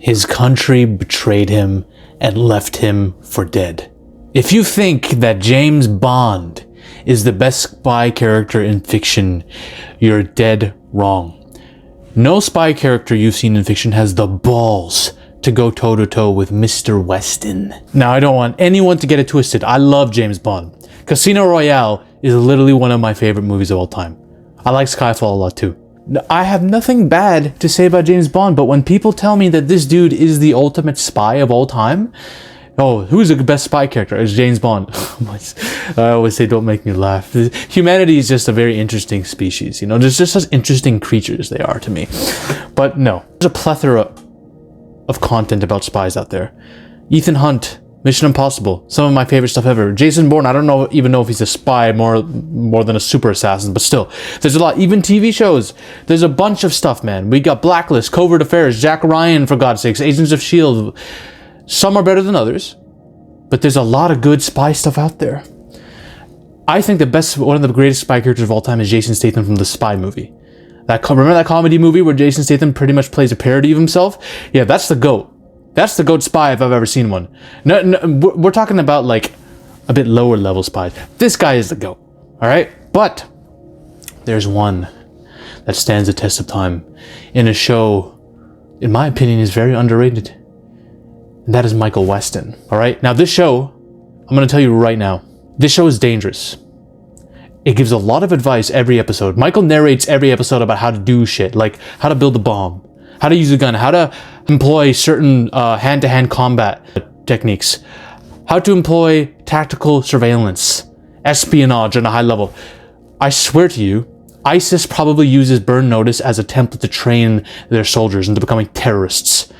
His country betrayed him and left him for dead. If you think that James Bond is the best spy character in fiction, you're dead wrong. No spy character you've seen in fiction has the balls to go toe-to-toe with Mr. Weston. Now, I don't want anyone to get it twisted. I love James Bond. Casino Royale is literally one of my favorite movies of all time. I like Skyfall a lot too. I have nothing bad to say about James Bond, but when people tell me that this dude is the ultimate spy of all time, oh, who's the best spy character? It's James Bond. I always say, don't make me laugh. Humanity is just a very interesting species, you know? There's just such interesting creatures they are to me. But no, there's a plethora of content about spies out there. Ethan Hunt, Mission Impossible, some of my favorite stuff ever. Jason Bourne, I don't even know if he's a spy more than a super assassin, but still, there's a lot. Even TV shows, there's a bunch of stuff, man. We got Blacklist, Covert Affairs, Jack Ryan, for God's sakes, Agents of S.H.I.E.L.D. Some are better than others, but there's a lot of good spy stuff out there. I think one of the greatest spy characters of all time is Jason Statham from The Spy movie. Remember that comedy movie where Jason Statham pretty much plays a parody of himself? Yeah, that's the GOAT. That's the GOAT spy if I've ever seen one. No, we're talking about like a bit lower level spies. This guy is the GOAT, all right? But there's one that stands the test of time in a show, in my opinion, is very underrated. And that is Michael Weston, all right? Now, this show, I'm going to tell you right now, this show is dangerous. It gives a lot of advice every episode. Michael narrates every episode about how to do shit, like how to build a bomb, how to use a gun, how to employ certain hand-to-hand combat techniques, how to employ tactical surveillance, espionage on a high level. I swear to you, ISIS probably uses burn notice as a template to train their soldiers into becoming terrorists.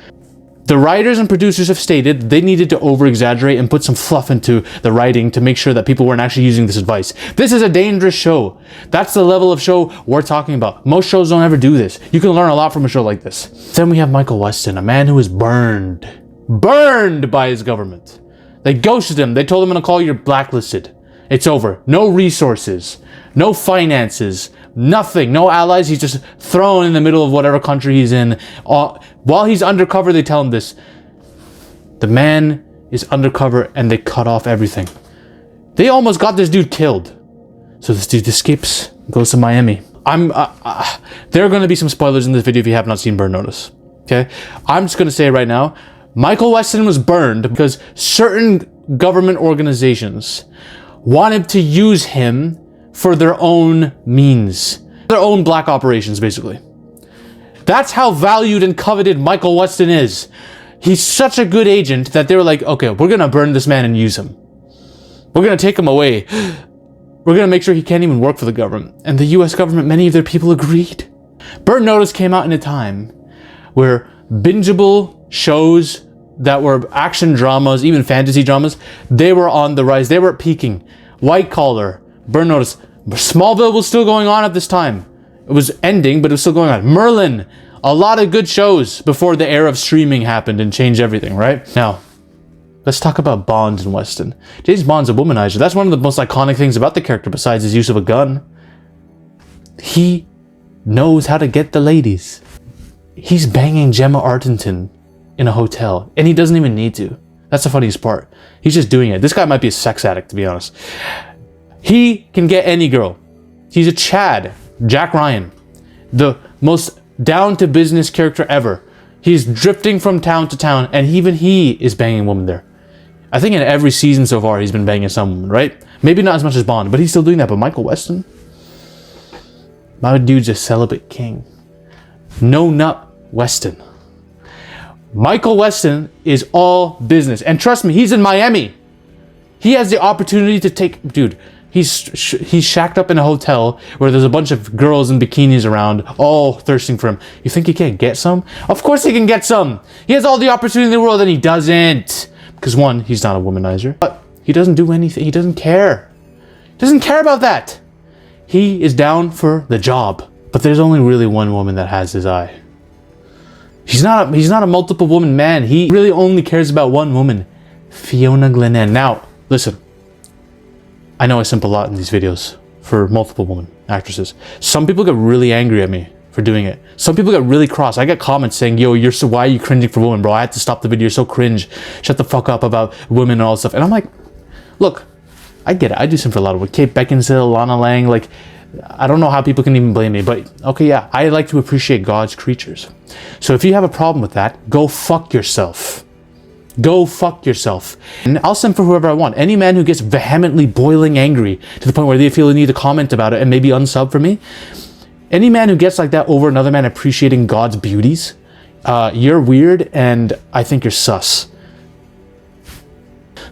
The writers and producers have stated they needed to over-exaggerate and put some fluff into the writing to make sure that people weren't actually using this advice. This is a dangerous show. That's the level of show we're talking about. Most shows don't ever do this. You can learn a lot from a show like this. Then we have Michael Weston, a man who was burned by his government. They ghosted him. They told him, I'm gonna call you blacklisted. It's over. No resources, no finances, nothing, no allies. He's just thrown in the middle of whatever country he's in. While he's undercover, they tell him this. The man is undercover and they cut off everything. They almost got this dude killed. So this dude escapes, goes to Miami. There are going to be some spoilers in this video if you have not seen Burn Notice. Okay? I'm just going to say right now, Michael Weston was burned because certain government organizations wanted to use him for their own means. Their own black operations, basically. That's how valued and coveted Michael Weston is. He's such a good agent that they were like, okay, we're going to burn this man and use him. We're going to take him away. We're going to make sure he can't even work for the government. And the US government, many of their people agreed. Burn Notice came out in a time where bingeable shows that were action dramas, even fantasy dramas, they were on the rise. They were peaking. White Collar, Burn Notice. Smallville was still going on at this time. It was ending, but it was still going on. Merlin, a lot of good shows before the era of streaming happened and changed everything, right? Now, let's talk about Bond and Weston. James Bond's a womanizer. That's one of the most iconic things about the character besides his use of a gun. He knows how to get the ladies. He's banging Gemma Arterton in a hotel, and he doesn't even need to. That's the funniest part. He's just doing it. This guy might be a sex addict, to be honest. He can get any girl. He's a Chad. Jack Ryan, the most down-to-business character ever. He's drifting from town to town, and even he is banging a woman there. I think in every season so far, he's been banging some woman, right? Maybe not as much as Bond, but he's still doing that. But Michael Weston, my dude's a celibate king. No nut Weston. Michael Weston is all business. And trust me, he's in Miami. He has the opportunity to take... Dude, he's shacked up in a hotel where there's a bunch of girls in bikinis around, all thirsting for him. You think he can't get some? Of course he can get some. He has all the opportunity in the world, and he doesn't. Because one, he's not a womanizer. But he doesn't do anything. He doesn't care. He doesn't care about that. He is down for the job. But there's only really one woman that has his eye. He's not a multiple woman man. He really only cares about one woman. Fiona Glenn. Now, listen. I know I simp a lot in these videos for multiple woman actresses. Some people get really angry at me for doing it. Some people get really cross. I get comments saying, yo, why are you cringing for women, bro? I had to stop the video. You're so cringe. Shut the fuck up about women and all this stuff. And I'm like, look, I get it. I do something for a lot of women. Kate Beckinsale, Lana Lang, like, I don't know how people can even blame me, but okay, yeah, I like to appreciate God's creatures. So if you have a problem with that, go fuck yourself. Go fuck yourself. And I'll send for whoever I want. Any man who gets vehemently boiling angry to the point where they feel the need to comment about it and maybe unsub for me, any man who gets like that over another man appreciating God's beauties, you're weird and I think you're sus.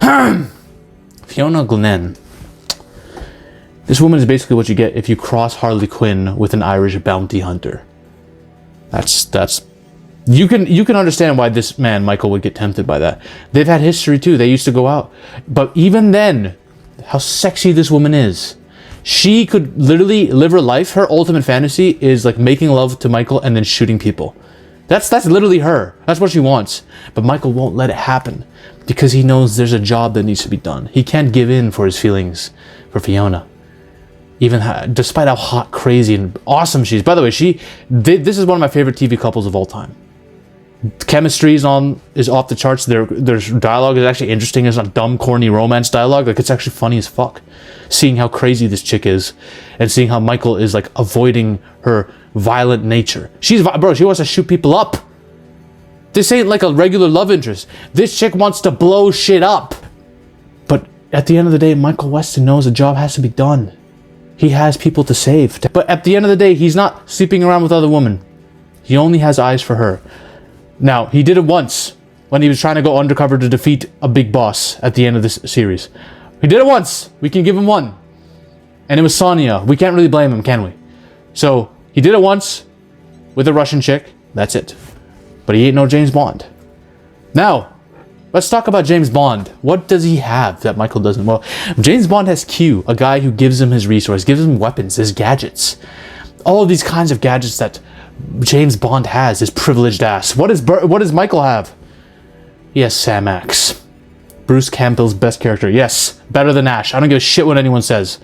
Fiona Glenn. This woman is basically what you get if you cross Harley Quinn with an Irish bounty hunter. That's you can understand why this man Michael would get tempted by that. They've had history too. They used to go out. But even then, how sexy this woman is. She could literally live her life. Her ultimate fantasy is like making love to Michael and then shooting people. That's literally her. That's what she wants. But Michael won't let it happen because he knows there's a job that needs to be done. He can't give in for his feelings for Fiona. Despite how hot, crazy, and awesome she is. By the way, this is one of my favorite TV couples of all time. Chemistry is off the charts. Their dialogue is actually interesting. It's not dumb, corny romance dialogue. Like, it's actually funny as fuck. Seeing how crazy this chick is, and seeing how Michael is like avoiding her violent nature. She wants to shoot people up. This ain't like a regular love interest. This chick wants to blow shit up. But at the end of the day, Michael Weston knows a job has to be done. He has people to save. But at the end of the day, he's not sleeping around with other women. He only has eyes for her. Now, he did it once when he was trying to go undercover to defeat a big boss at the end of this series. He did it once. We can give him one. And it was Sonya. We can't really blame him, can we? So, he did it once with a Russian chick. That's it. But he ain't no James Bond. Now, let's talk about James Bond. What does he have that Michael doesn't? Well, James Bond has Q, a guy who gives him his resources, gives him weapons, his gadgets. All of these kinds of gadgets that James Bond has, his privileged ass. What does Michael have? He has Sam Axe. Bruce Campbell's best character. Yes, better than Ash. I don't give a shit what anyone says.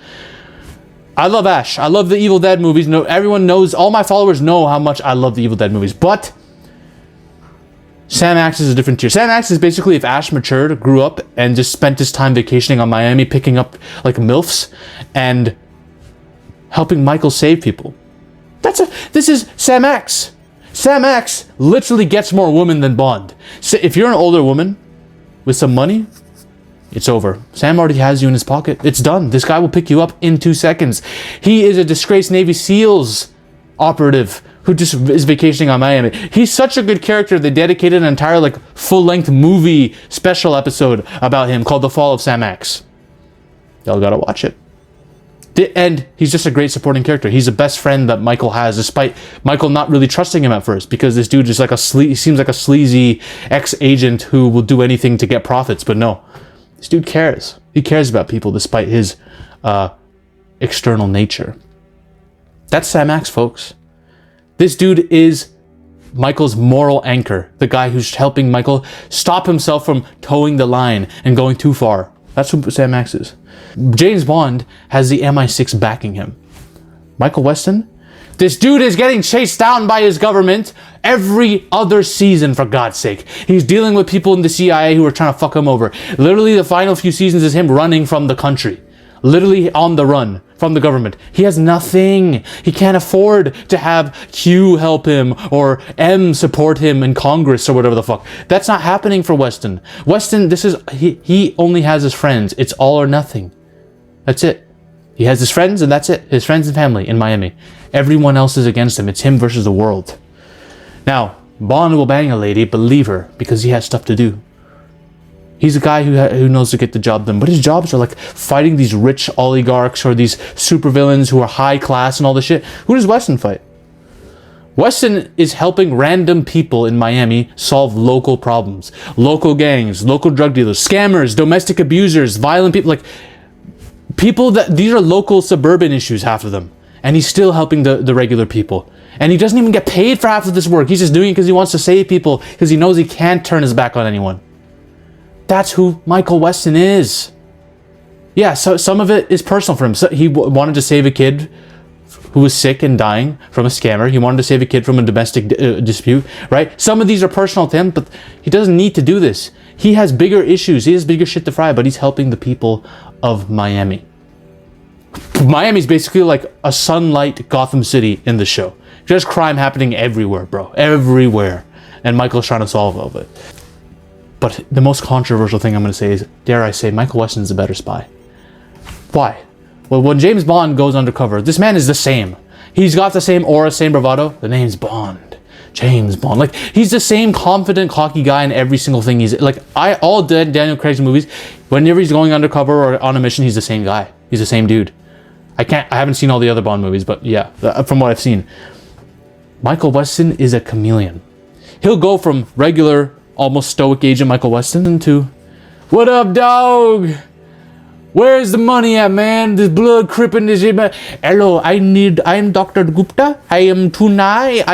I love Ash. I love the Evil Dead movies. No, everyone knows, all my followers know how much I love the Evil Dead movies. But Sam Axe is a different tier. Sam Axe is basically if Ash matured, grew up, and just spent his time vacationing on Miami, picking up like MILFs, and helping Michael save people. This is Sam Axe. Sam Axe literally gets more women than Bond. So if you're an older woman with some money, it's over. Sam already has you in his pocket. It's done. This guy will pick you up in 2 seconds. He is a disgraced Navy SEALs operative who just is vacationing on Miami. He's such a good character, they dedicated an entire like full-length movie special episode about him called The Fall of Sam Axe. Y'all gotta watch it. And he's just a great supporting character. He's the best friend that Michael has, despite Michael not really trusting him at first, because this dude is like he seems like a sleazy ex-agent who will do anything to get profits. But no, this dude cares. He cares about people despite his external nature. That's Sam Axe, folks. This dude is Michael's moral anchor, the guy who's helping Michael stop himself from towing the line and going too far. That's who Sam Axe is. James Bond has the MI6 backing him. Michael Weston? This dude is getting chased down by his government every other season, for God's sake. He's dealing with people in the CIA who are trying to fuck him over. Literally, the final few seasons is him running from the country. Literally on the run from the government. He has nothing. He can't afford to have Q help him or M support him in Congress or whatever the fuck. That's not happening for Weston. Weston, he only has his friends. It's all or nothing. That's it. He has his friends and that's it. His friends and family in Miami. Everyone else is against him. It's him versus the world. Now, Bond will bang a lady, believe her, because he has stuff to do. He's a guy who knows to get the job done. But his jobs are like fighting these rich oligarchs or these supervillains who are high class and all this shit. Who does Weston fight? Weston is helping random people in Miami solve local problems. Local gangs, local drug dealers, scammers, domestic abusers, violent people. Like, these are local suburban issues, half of them. And he's still helping the regular people. And he doesn't even get paid for half of this work. He's just doing it because he wants to save people, because he knows he can't turn his back on anyone. That's who Michael Weston is. Yeah, so some of it is personal for him. So he wanted to save a kid who was sick and dying from a scammer. He wanted to save a kid from a domestic dispute, right? Some of these are personal to him, but he doesn't need to do this. He has bigger issues. He has bigger shit to fry, but he's helping the people of Miami. Miami's basically like a Sunlight Gotham City in the show. There's crime happening everywhere, bro. Everywhere. And Michael's trying to solve all of it. But the most controversial thing I'm going to say is, dare I say, Michael Weston's a better spy. Why? Well, when James Bond goes undercover, this man is the same. He's got the same aura, same bravado. The name's Bond. James Bond. Like, he's the same confident, cocky guy in every single thing he's... Like, all Daniel Craig's movies, whenever he's going undercover or on a mission, he's the same guy. He's the same dude. I haven't seen all the other Bond movies, but yeah, from what I've seen. Michael Weston is a chameleon. He'll go from regular, almost stoic agent Michael Weston to, what up, dog? Where's the money at, man? This blood cripping this shit, man. Hello, I am Dr. Gupta. I am Tunai.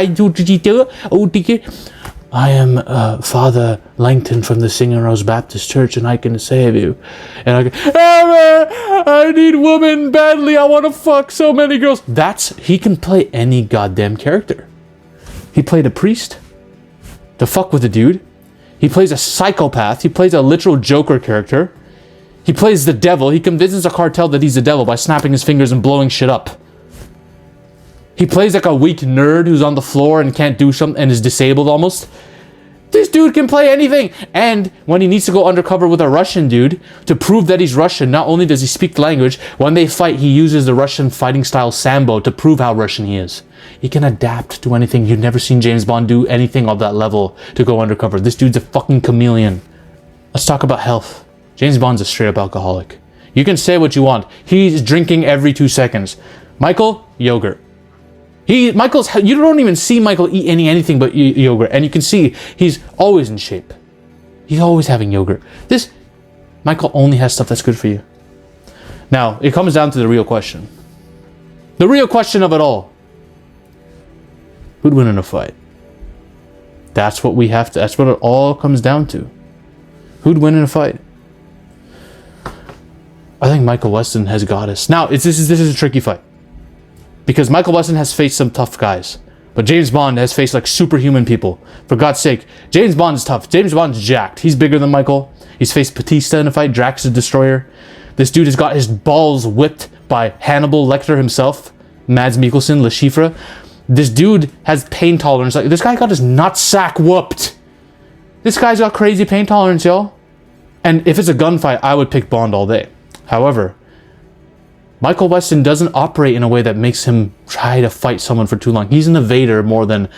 I am Father Langton from the Singing Rose Baptist Church, and I can save you. And I can, oh man, I need women badly. I want to fuck so many girls. He can play any goddamn character. He played a priest to fuck with a dude. He plays a psychopath. He plays a literal Joker character. He plays the devil. He convinces a cartel that he's the devil by snapping his fingers and blowing shit up. He plays like a weak nerd who's on the floor and can't do something and is disabled almost. This dude can play anything. And when he needs to go undercover with a Russian dude to prove that he's Russian, not only does he speak the language, when they fight, he uses the Russian fighting style Sambo to prove how Russian he is. He can adapt to anything. You've never seen James Bond do anything of that level to go undercover. This dude's a fucking chameleon. Let's talk about health. James Bond's a straight up alcoholic. You can say what you want. He's drinking every 2 seconds. Michael, yogurt. You don't even see Michael eat anything but yogurt, and you can see he's always in shape. He's always having yogurt. Michael only has stuff that's good for you. Now, it comes down to the real question. The real question of it all. Who'd win in a fight? That's what it all comes down to. Who'd win in a fight? I think Michael Weston has got us. Now, this is a tricky fight. Because Michael Weston has faced some tough guys. But James Bond has faced like superhuman people. For God's sake, James Bond's tough. James Bond's jacked. He's bigger than Michael. He's faced Batista in a fight. Drax the Destroyer. This dude has got his balls whipped by Hannibal Lecter himself. Mads Mikkelsen, Le Chiffre. This dude has pain tolerance. Like, this guy got his nutsack whooped. This guy's got crazy pain tolerance, y'all. And if it's a gunfight, I would pick Bond all day. However, Michael Weston doesn't operate in a way that makes him try to fight someone for too long. He's an evader more than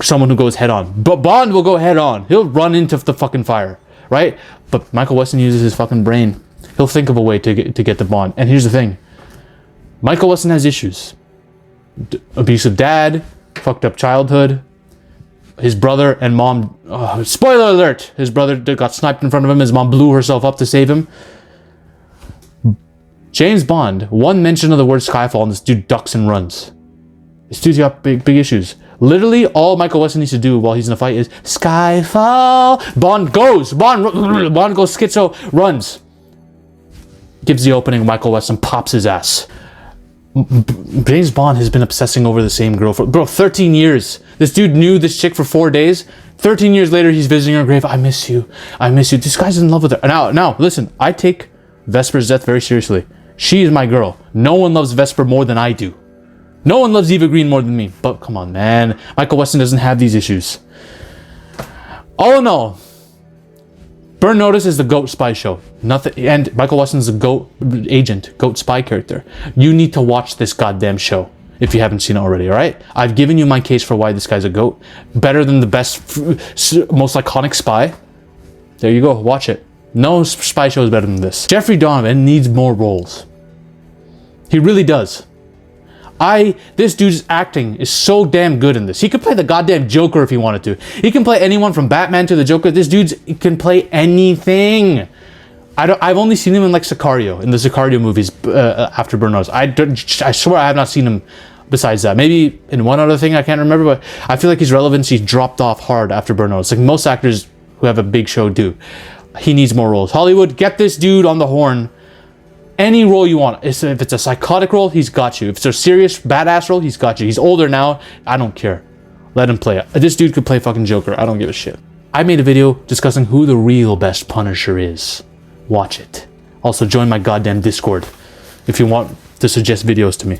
someone who goes head on. But Bond will go head on. He'll run into the fucking fire, right? But Michael Weston uses his fucking brain. He'll think of a way to get the Bond. And here's the thing. Michael Weston has issues. Abusive dad, fucked up childhood. His brother and mom, spoiler alert, his brother got sniped in front of him. His mom blew herself up to save him. James Bond, one mention of the word Skyfall and this dude ducks and runs. This dude's got big issues. Literally, all Michael Weston needs to do while he's in a fight is Skyfall. Bond goes schizo, runs. Gives the opening, Michael Weston pops his ass. James Bond has been obsessing over the same girl for 13 years. This dude knew this chick for 4 days. 13 years later, he's visiting her grave. I miss you. This guy's in love with her. Now, listen, I take Vesper's death very seriously. She is my girl. No one loves Vesper more than I do. No one loves Eva Green more than me. But come on, man. Michael Weston doesn't have these issues. All in all, Burn Notice is the GOAT spy show. And Michael Weston's the GOAT agent, GOAT spy character. You need to watch this goddamn show if you haven't seen it already, alright? I've given you my case for why this guy's a GOAT. Better than the best, most iconic spy. There you go, watch it. No spy show is better than this. Jeffrey Donovan needs more roles. He really does. This dude's acting is so damn good in this. He could play the goddamn Joker if he wanted to. He can play anyone from Batman to the Joker. This dude can play anything. I've only seen him in like Sicario, in the Sicario movies after Burn Notice. I swear I have not seen him besides that. Maybe in one other thing I can't remember, but I feel like his relevancy dropped off hard after Burn Notice. Like most actors who have a big show do. He needs more roles. Hollywood, get this dude on the horn. Any role you want. If it's a psychotic role, he's got you. If it's a serious badass role, he's got you. He's older now. I don't care. Let him play it. This dude could play fucking Joker. I don't give a shit. I made a video discussing who the real best Punisher is. Watch it. Also, join my goddamn Discord if you want to suggest videos to me.